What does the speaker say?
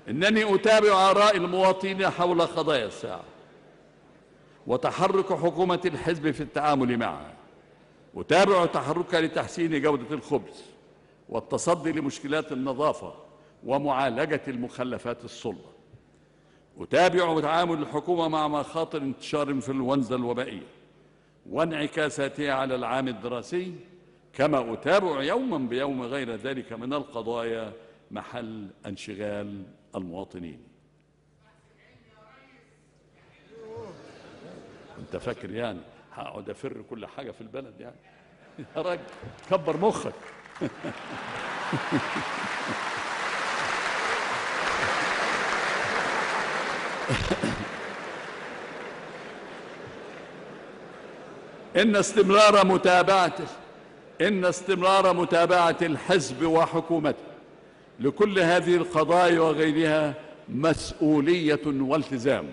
إنني أتابع آراء المواطنين حول قضايا الساعة وتحرك حكومة الحزب في التعامل معها. أتابع تحركها لتحسين جودة الخبز والتصدي لمشكلات النظافة ومعالجة المخلفات الصلبة. أتابع تعامل الحكومة مع مخاطر انتشار الإنفلونزا الوبائية وانعكاساتها على العام الدراسي، كما أتابع يوما بيوم غير ذلك من القضايا محل انشغال المواطنين. انت فاكر يعني هقعد افر كل حاجة في البلد يعني؟ يا راجل كبر مخك. إن استمرار متابعة الحزب وحكومته لكل هذه القضايا وغيرها مسؤولية والتزام.